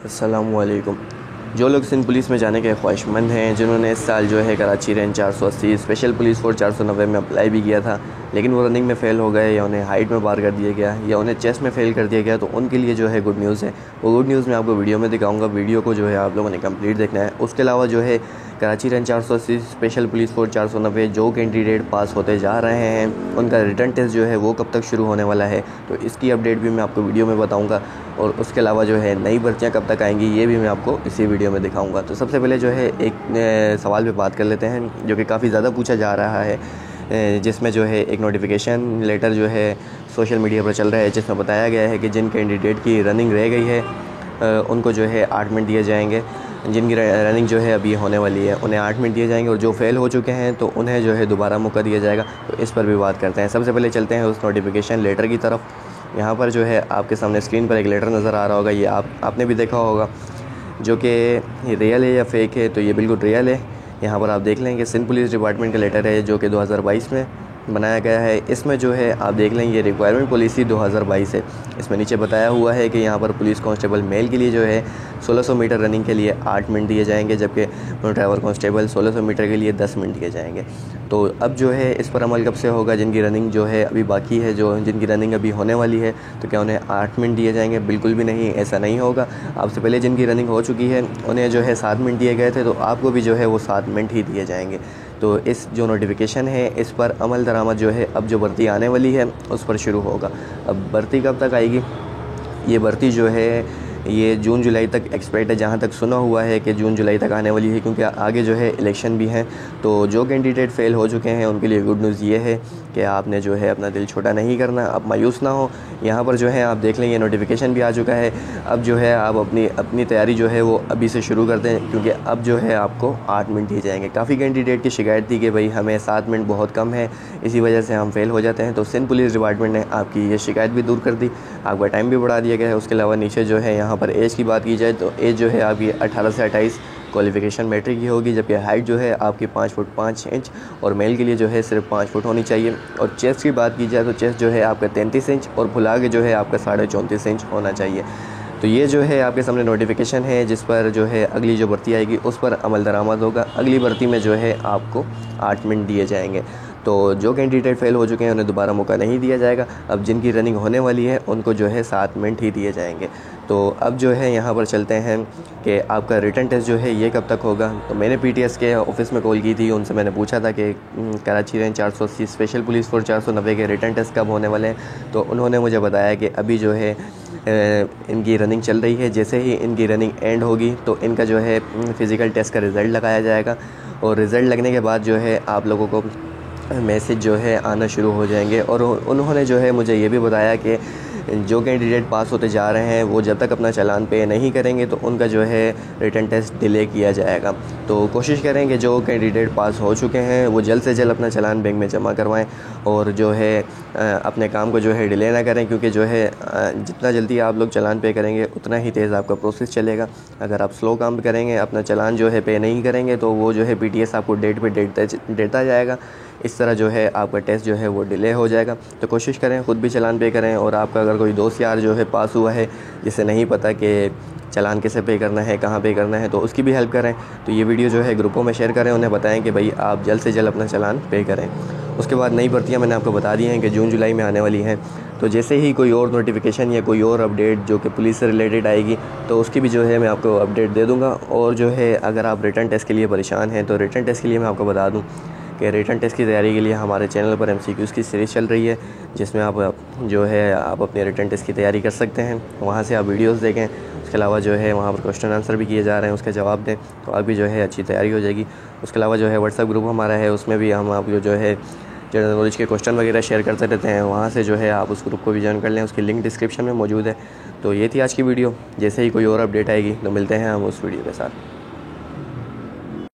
अस्सलामुअलैकुम। जो लोग सिंध पुलिस में जाने के ख्वाहिशमंद हैं, जिन्होंने इस साल जो है Karachi range 480 special police force 490 में अप्लाई भी किया था, लेकिन वो रनिंग में फ़ेल हो गए या उन्हें हाइट में बार कर दिया गया या उन्हें चेस्ट में फ़ेल कर दिया गया, तो उनके लिए जो है गुड न्यूज़ है। वो गुड न्यूज़ मैं आपको वीडियो में दिखाऊंगा। वीडियो को जो है आप लोगों ने कंप्लीट देखना है। उसके अलावा जो है Karachi range 480 special police force 490 जो कैंडिडेट पास होते जा रहे हैं, उनका रिटर्न टेस्ट जो है वो कब तक शुरू होने वाला है, तो इसकी अपडेट भी मैं आपको वीडियो में बताऊंगा। और उसके अलावा जो है नई भर्तियाँ कब तक आएंगी, ये भी मैं आपको इसी वीडियो में दिखाऊंगा। तो सबसे पहले जो है एक सवाल पे बात कर लेते हैं जो कि काफ़ी ज़्यादा पूछा जा रहा है, जिसमें जो है एक नोटिफिकेशन लेटर जो है सोशल मीडिया पर चल रहा है, जिसमें बताया गया है कि जिन कैंडिडेट की रनिंग रह गई है उनको जो है 8 मिनट दिए जाएंगे। जिनकी रनिंग जो है अभी होने वाली है उन्हें 8 मिनट दिए जाएंगे, और जो फेल हो चुके हैं तो उन्हें जो है दोबारा मौका दिया जाएगा। तो इस पर भी बात करते हैं। सबसे पहले चलते हैं उस नोटिफिकेशन लेटर की तरफ। यहाँ पर जो है आपके सामने स्क्रीन पर एक लेटर नज़र आ रहा होगा, ये आपने भी देखा होगा, जो कि रियल है या फेक है। तो ये बिल्कुल रियल है। यहाँ पर आप देख लें कि सिंध पुलिस डिपार्टमेंट का लेटर है जो कि 2022 में बनाया गया है। इसमें जो है आप देख लें ये रिक्वायरमेंट पॉलिसी 2022 है। इसमें नीचे बताया हुआ है कि यहाँ पर पुलिस कांस्टेबल मेल के लिए जो है 1600 मीटर रनिंग के लिए 8 मिनट दिए जाएंगे, जबकि ड्राइवर कांस्टेबल 1600 मीटर के लिए 10 मिनट दिए जाएंगे। तो अब जो है इस पर अमल कब से होगा? जिनकी रनिंग जो है अभी बाकी है, जिनकी रनिंग अभी होने वाली है, तो क्या उन्हें 8 मिनट दिए जाएंगे? बिल्कुल भी नहीं, ऐसा नहीं होगा। आपसे पहले जिनकी रनिंग हो चुकी है उन्हें जो है 7 मिनट दिए गए थे, तो आपको भी जो है वो 7 मिनट ही दिए जाएंगे। तो इस जो नोटिफिकेशन है इस पर अमल दरामद जो है अब जो भर्ती आने वाली है उस पर शुरू होगा। अब भर्ती कब तक आएगी? ये भर्ती जो है ये जून जुलाई तक एक्सपेक्ट है, जहाँ तक सुना हुआ है कि जून जुलाई तक आने वाली है, क्योंकि आगे जो है इलेक्शन भी हैं। तो जो कैंडिडेट फेल हो चुके हैं उनके लिए गुड न्यूज़ ये है कि आपने जो है अपना दिल छोटा नहीं करना, आप मायूस ना हो। यहाँ पर जो है आप देख लें ये नोटिफिकेशन भी आ चुका है। अब जो है आप अपनी तैयारी जो है वो अभी से शुरू कर दें, क्योंकि अब जो है आपको 8 मिनट दिए जाएंगे। काफ़ी कैंडिडेट की शिकायत थी कि भाई हमें 7 मिनट बहुत कम है, इसी वजह से हम फेल हो जाते हैं। तो सिंध पुलिस डिपार्टमेंट ने आपकी ये शिकायत भी दूर कर दी, आपका टाइम भी बढ़ा दिया गया है। उसके अलावा नीचे जो है यहाँ पर एज की बात की जाए तो एज जो है आपकी 18 से 28, क्वालिफ़िकेशन मैट्रिक की होगी, जबकि हाइट जो है आपकी 5 फुट 5 इंच और मेल के लिए जो है सिर्फ 5 फुट होनी चाहिए। और चेस्ट की बात की जाए तो चेस्ट जो है आपका 33 इंच और फुला के जो है आपका 34.5 इंच होना चाहिए। तो ये जो है आपके सामने नोटिफिकेशन है, जिस पर जो है अगली जो भर्ती आएगी उस पर अमल दरामद होगा। अगली भर्ती में जो है आपको 8 मिनट दिए जाएंगे। तो जो कैंडिडेट फेल हो चुके हैं उन्हें दोबारा मौका नहीं दिया जाएगा। अब जिनकी रनिंग होने वाली है उनको जो है 7 मिनट ही दिए जाएंगे। तो अब जो है यहाँ पर चलते हैं कि आपका रिटर्न टेस्ट जो है ये कब तक होगा। तो मैंने पीटीएस के ऑफिस में कॉल की थी, उनसे मैंने पूछा था कि Karachi range 480 special police force 490 के रिटर्न टेस्ट कब होने वाले हैं। तो उन्होंने मुझे बताया कि अभी जो है इनकी रनिंग चल रही है। जैसे ही इनकी रनिंग एंड होगी तो इनका जो है फ़िज़िकल टेस्ट का रिज़ल्ट लगाया जाएगा, और रिज़ल्ट लगने के बाद जो है आप लोगों को मैसेज जो है आना शुरू हो जाएंगे। और उन्होंने जो है मुझे ये भी बताया कि जो कैंडिडेट पास होते जा रहे हैं वो जब तक अपना चालान पे नहीं करेंगे तो उनका जो है रिटर्न टेस्ट डिले किया जाएगा। तो कोशिश करें कि जो कैंडिडेट पास हो चुके हैं वो जल्द से जल्द अपना चालान बैंक में जमा करवाएं, और जो है अपने काम को जो है डिले ना करें, क्योंकि जो है जितना जल्दी आप लोग चालान पे करेंगे उतना ही तेज़ आपका प्रोसेस चलेगा। अगर आप स्लो काम करेंगे, अपना चालान जो है पे नहीं करेंगे, तो वो जो है पीटीएस आपको डेट पे डेट देता जाएगा। इस तरह जो है आपका टेस्ट जो है वो डिले हो जाएगा। तो कोशिश करें ख़ुद भी चालान पे करें, और आपका अगर कोई दोस्त यार जो है पास हुआ है जिसे नहीं पता कि चालान कैसे पे करना है, कहाँ पे करना है, तो उसकी भी हेल्प करें। तो ये वीडियो जो है ग्रुपों में शेयर करें, उन्हें बताएं कि भाई आप जल्द से जल्द अपना चालान पे करें। उसके बाद नई भर्तियाँ मैंने आपको बता दी हैं कि जून जुलाई में आने वाली हैं। तो जैसे ही कोई और नोटिफिकेशन या कोई और अपडेट जो कि पुलिस से रिलेटेड आएगी तो उसकी भी जो है मैं आपको अपडेट दे दूँगा। और जो है अगर आप रिटर्न टेस्ट के लिए परेशान हैं तो रिटर्न टेस्ट के लिए मैं आपको बता दूँ कि रिटर्न टेस्ट की तैयारी के लिए हमारे चैनल पर MCQs की सीरीज़ चल रही है, जिसमें आप जो है आप अपने रिटर्न टेस्ट की तैयारी कर सकते हैं। वहाँ से आप वीडियोस देखें। उसके अलावा जो है वहाँ पर क्वेश्चन आंसर भी किए जा रहे हैं, उसके जवाब दें, तो आप भी जो है अच्छी तैयारी हो जाएगी। उसके अलावा जो है व्हाट्सएप ग्रुप हमारा है, उसमें भी हम आपको जो है जनरल नॉलेज के क्वेश्चन वगैरह शेयर करते रहते हैं। वहाँ से जो है आप उस ग्रुप को भी ज्वाइन कर लें, उसकी लिंक डिस्क्रिप्शन में मौजूद है। तो ये थी आज की वीडियो। जैसे ही कोई और अपडेट आएगी तो मिलते हैं हम उस वीडियो के साथ।